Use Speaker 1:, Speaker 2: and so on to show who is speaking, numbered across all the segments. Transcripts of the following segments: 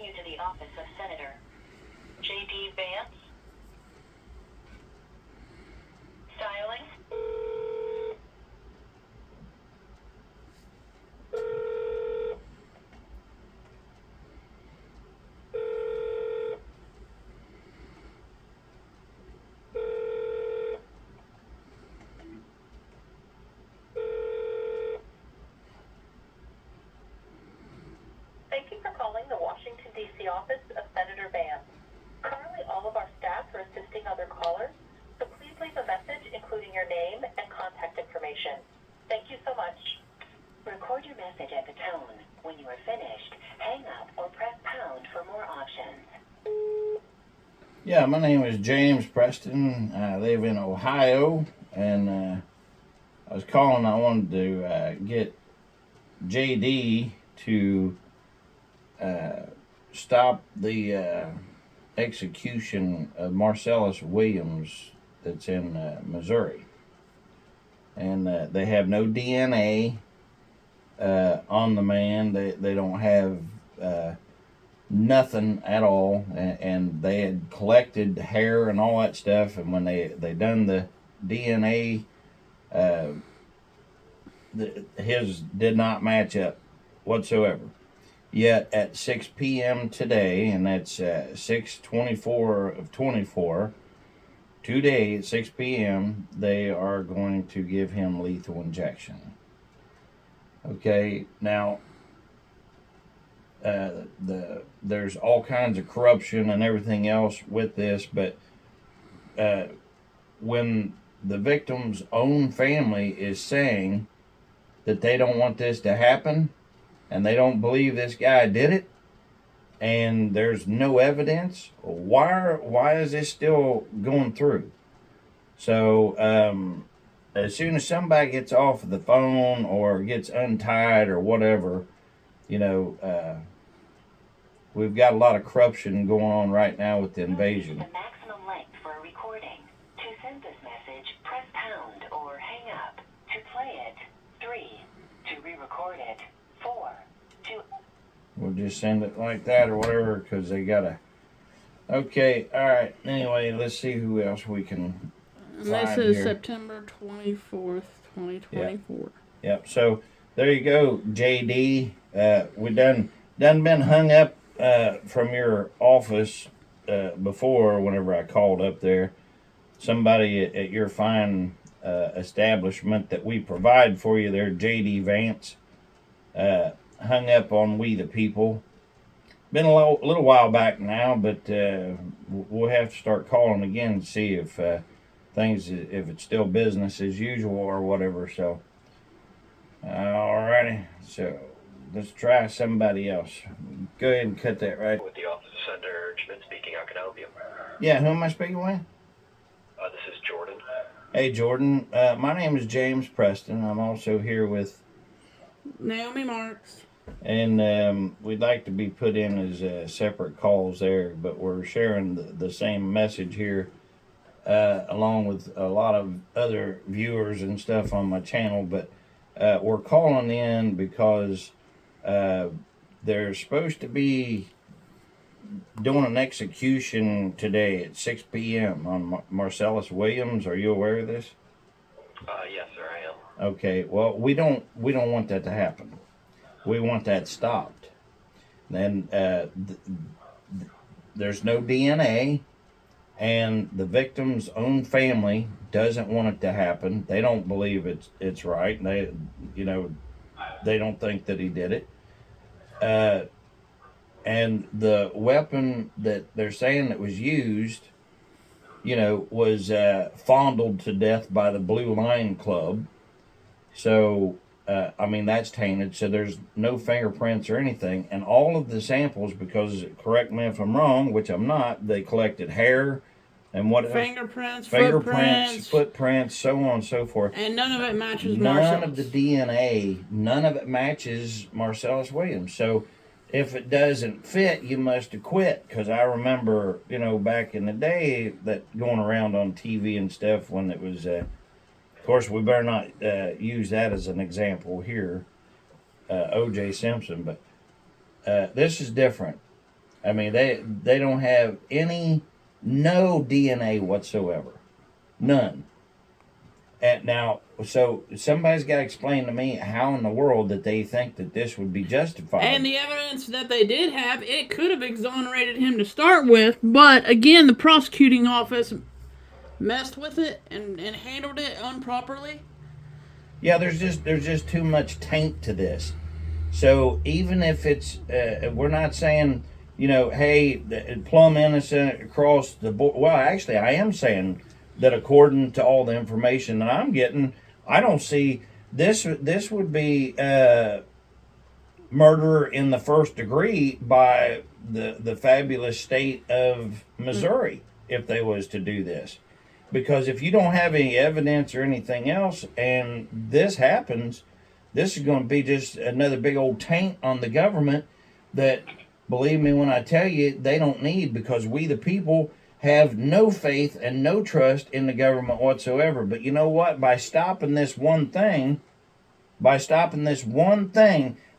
Speaker 1: you to the office of Senator J.D. Vance. Dialing. Thank you for calling the Washington, D.C. office of Senator Vance. Currently, all of our staff are assisting other callers, so please leave a message including your name and contact information. Thank you so much.
Speaker 2: Record your message at the tone. When you are finished, hang up or press pound for more options.
Speaker 3: Yeah, my name is James Preston. I live in Ohio, and I was calling. I wanted to get JD to stop the execution of Marcel Williams that's in Missouri. And they have no DNA on the man. They don't have nothing at all, and they had collected hair and all that stuff, and when they done the DNA, his did not match up whatsoever. Yet at 6 p.m. today, and that's 6/24 of 24, today at 6 p.m., they are going to give him lethal injection. Okay, now there's all kinds of corruption and everything else with this, but when the victim's own family is saying that they don't want this to happen and they don't believe this guy did it, and there's no evidence, why is this still going through? So as soon as somebody gets off of the phone or gets untied or whatever, we've got a lot of corruption going on right now with the invasion.
Speaker 2: The maximum length for a recording. To send this message, press pound or hang up. To play it, 3. To re-record it, 4. To...
Speaker 3: We'll just send it like that or whatever, because they gotta... Okay, alright, anyway, let's see who else we can
Speaker 4: This
Speaker 3: find
Speaker 4: is
Speaker 3: here.
Speaker 4: September 24th, 2024.
Speaker 3: Yep, so there you go, JD. We done been hung up from your office before. Whenever I called up there, somebody at your fine establishment that we provide for you there, JD Vance, hung up on We the People. Been a little while back now, but we'll have to start calling again to see if if it's still business as usual or whatever. So alrighty, so let's try somebody else. Go ahead and cut that right.
Speaker 5: With the office of Senator Eric Schmidt speaking, how can I help you?
Speaker 3: Yeah, who am I speaking with?
Speaker 5: This is Jordan.
Speaker 3: Hey, Jordan. My name is James Preston. I'm also here with,
Speaker 4: Naomi Marks.
Speaker 3: and we'd like to be put in as separate calls there, but we're sharing the same message here, along with a lot of other viewers and stuff on my channel. But we're calling in because they're supposed to be doing an execution today at 6 p.m. on Marcel Williams. Are you aware of this?
Speaker 5: Yes, sir, I am.
Speaker 3: Okay. Well, we don't want that to happen. We want that stopped. Then there's no DNA, and the victim's own family doesn't want it to happen. They don't believe it's right. They don't think that he did it. And the weapon that they're saying that was used, was fondled to death by the Blue Line Club. So, that's tainted. So there's no fingerprints or anything. And all of the samples, because, correct me if I'm wrong, which I'm not, they collected hair and what
Speaker 4: Fingerprints,
Speaker 3: footprints, so on and so forth.
Speaker 4: And none of it matches
Speaker 3: None
Speaker 4: Marcel's.
Speaker 3: of the DNA, none of it matches Marcellus Williams. So if it doesn't fit, you must have quit. Because I remember, back in the day, that going around on TV and stuff when it was, of course, we better not use that as an example here, O.J. Simpson. But this is different. I mean, they don't have no DNA whatsoever, none. And now, so somebody's got to explain to me how in the world that they think that this would be justified.
Speaker 4: And the evidence that they did have, it could have exonerated him to start with, but again, the prosecuting office messed with it and handled it improperly.
Speaker 3: Yeah, there's just too much taint to this. So even if it's, we're not saying, hey, plumb innocent across the board. Well, actually, I am saying that according to all the information that I'm getting, I don't see this. This would be murder in the first degree by the fabulous state of Missouri if they was to do this. Because if you don't have any evidence or anything else, and this happens, this is going to be just another big old taint on the government that, believe me when I tell you, they don't need, because we the people have no faith and no trust in the government whatsoever. But you know what? By stopping this one thing,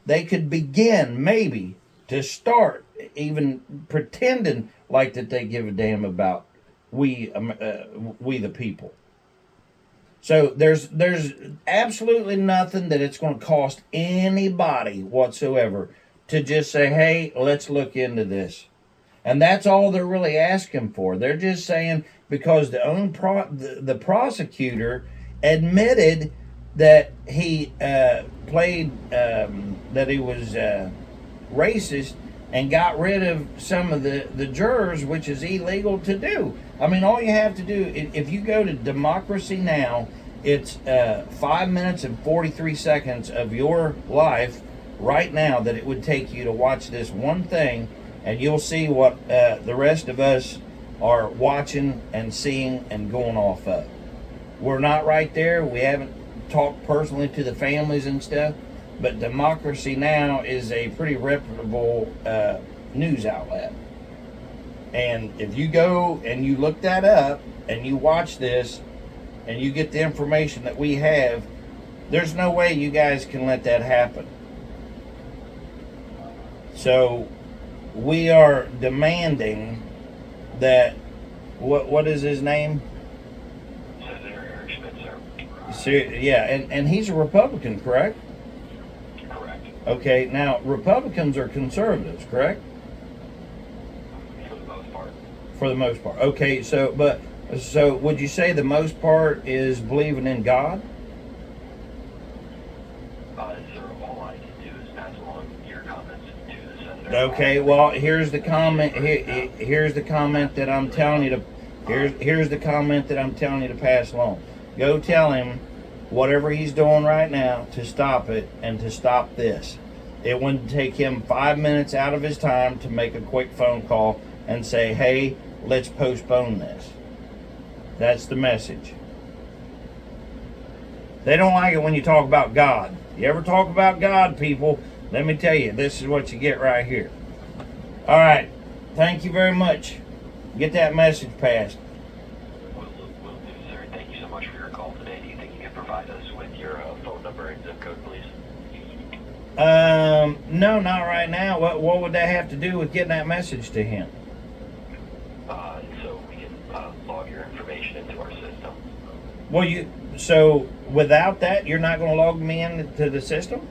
Speaker 3: they could begin maybe to start even pretending like that they give a damn about we the people. So there's absolutely nothing that it's going to cost anybody whatsoever to just say, hey, let's look into this. And that's all they're really asking for. They're just saying, because the prosecutor admitted that he played that he was racist and got rid of some of the jurors, which is illegal to do. I mean, all you have to do, if you go to Democracy Now!, it's 5 minutes and 43 seconds of your life right now that it would take you to watch this one thing, and you'll see what the rest of us are watching and seeing and going off of. We're not right there. We haven't talked personally to the families and stuff, but Democracy Now! Is a pretty reputable news outlet. And if you go and you look that up and you watch this and you get the information that we have, there's no way you guys can let that happen. So we are demanding that, what is his name?
Speaker 5: Senator Eric Schmidt, sir.
Speaker 3: Yeah, and he's a Republican, correct?
Speaker 5: Correct.
Speaker 3: Okay, now Republicans are conservatives, correct?
Speaker 5: For the most part.
Speaker 3: For the most part. Okay, so would you say the most part is believing in God?
Speaker 5: Sir, all I can do is pass along your comments to the senator.
Speaker 3: Okay, well, here's the comment. Here's the comment that I'm telling you to. Here's the comment that I'm telling you to pass along. Go tell him whatever he's doing right now to stop it and to stop this. It wouldn't take him 5 minutes out of his time to make a quick phone call and say, hey, let's postpone this. That's the message. They don't like it when you talk about God. You ever talk about God, people, let me tell you, this is what you get right here. All right. Thank you very much. Get that message passed.
Speaker 5: Will do, sir. Thank you so much for your call today. Do you think you can provide us with your phone number and zip code, please?
Speaker 3: No, not right now. What would that have to do with getting that message to him?
Speaker 5: So we can log your information into our system.
Speaker 3: Well, so without that, you're not going to log me into the system?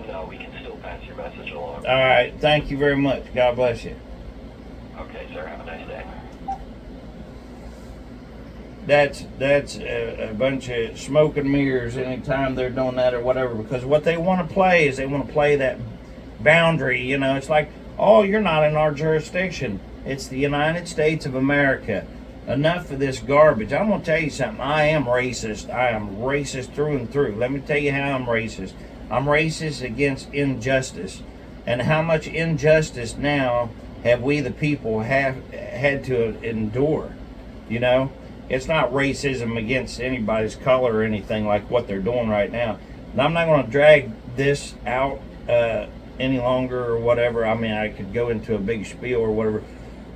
Speaker 5: No, we can still pass your message along.
Speaker 3: All right. Thank you very much. God bless you.
Speaker 5: Okay, sir. Have a nice day.
Speaker 3: That's a bunch of smoke and mirrors anytime they're doing that or whatever, because what they want to play is they want to play that boundary. It's like, oh, you're not in our jurisdiction. It's the United States of America. Enough of this garbage. I'm going to tell you something. I am racist. I am racist through and through. Let me tell you how I'm racist. I'm racist against injustice. And how much injustice now have we the people have had to endure? It's not racism against anybody's color or anything like what they're doing right now. And I'm not going to drag this out any longer or whatever. I mean, I could go into a big spiel or whatever.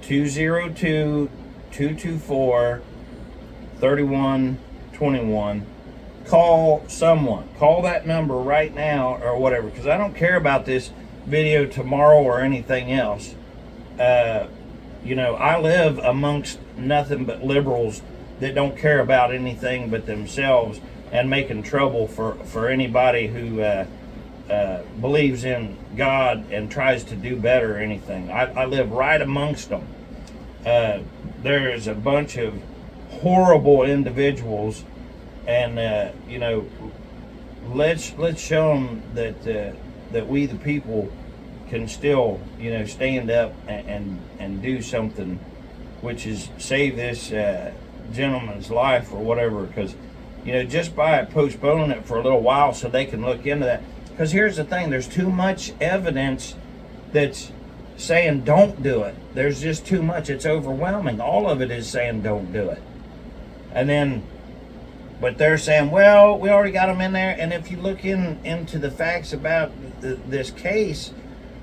Speaker 3: 202-224-3121. Call someone. Call that number right now or whatever, because I don't care about this video tomorrow or anything else. You know, I live amongst nothing but liberals that don't care about anything but themselves and making trouble for anybody who believes in God and tries to do better or anything. I live right amongst them. There is a bunch of horrible individuals, and you know, let's show them that we the people can still, you know, stand up and do something, which is save this gentleman's life or whatever. Because, you know, just by postponing it for a little while so they can look into that. Because here's the thing, there's too much evidence that's saying don't do it. There's just too much. It's overwhelming. All of it is saying don't do it. And then, but they're saying, well, we already got them in there. And if you look into the facts about this case,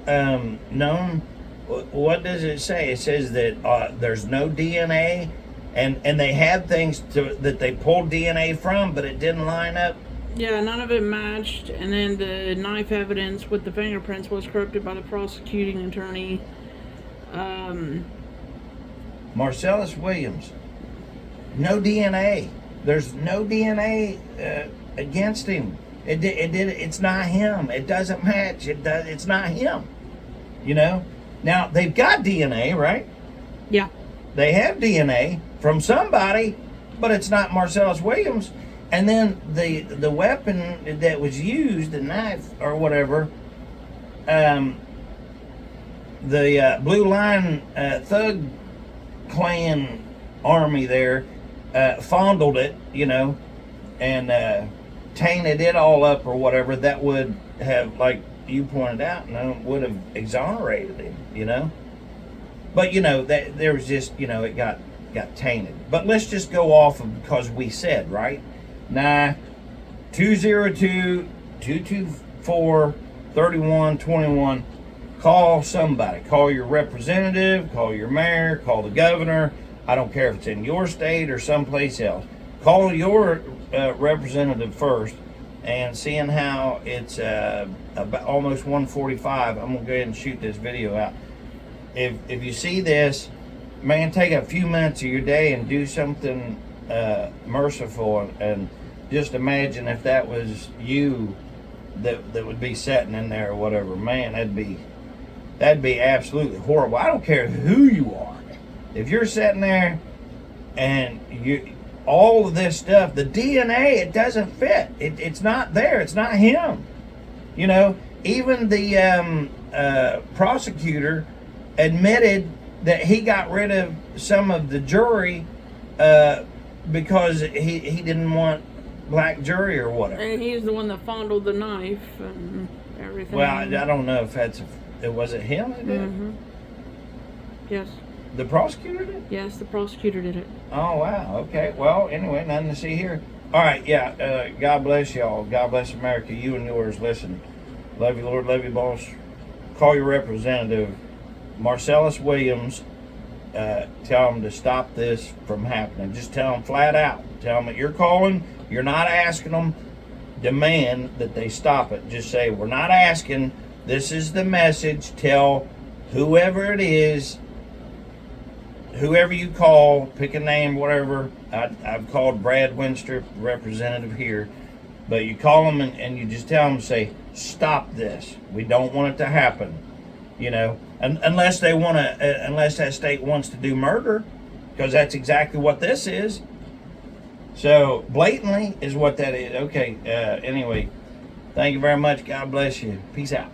Speaker 3: known, what does it say? It says that there's no DNA, and they had things that they pulled DNA from, but it didn't line up.
Speaker 4: Yeah, none of it matched, and then the knife evidence with the fingerprints was corrupted by the prosecuting attorney.
Speaker 3: Marcel Williams, no DNA. There's no DNA against him. It's not him. It doesn't match. It's not him. You know. Now they've got DNA, right?
Speaker 4: Yeah.
Speaker 3: They have DNA from somebody, but it's not Marcel Williams. And then the weapon that was used, the knife or whatever, the Blue Line Thug Clan army there fondled it, you know, and tainted it all up or whatever. That would have, like you pointed out, you know, would have exonerated him, you know. But you know that there was just, you know, it got tainted. But let's just go off of because we said, right? Nah, 202-224-3121. Call somebody. Call your representative, call your mayor, call the governor. I don't care if it's in your state or someplace else. Call your representative first, and seeing how it's about almost 1:45, I'm going to go ahead and shoot this video out. If you see this, man, take a few minutes of your day and do something merciful, and just imagine if that was you that would be sitting in there or whatever. Man, that'd be absolutely horrible. I don't care who you are. If you're sitting there and all of this stuff, the DNA, it doesn't fit. It's not there. It's not him. You know, even the prosecutor admitted that he got rid of some of the jury because he didn't want black jury or whatever.
Speaker 4: And he's the one that fondled the knife and everything.
Speaker 3: Well, I don't know if was it him that did it?
Speaker 4: Mm-hmm. Yes.
Speaker 3: The prosecutor did?
Speaker 4: Yes, the prosecutor did it.
Speaker 3: Oh, wow. Okay. Well, anyway, nothing to see here. All right. Yeah. God bless y'all. God bless America. You and yours. Listen. Love you, Lord. Love you, boss. Call your representative, Marcel Williams. Tell them to stop this from happening. Just tell them flat out. Tell them that you're calling. You're not asking them. Demand that they stop it. Just say, we're not asking. This is the message. Tell whoever it is, whoever you call, pick a name, whatever. I've called Brad Winstrip, representative here. But you call them and you just tell them, say, stop this. We don't want it to happen. You know, unless they want to, unless that state wants to do murder, because that's exactly what this is. So blatantly is what that is. Okay. Anyway, thank you very much. God bless you. Peace out.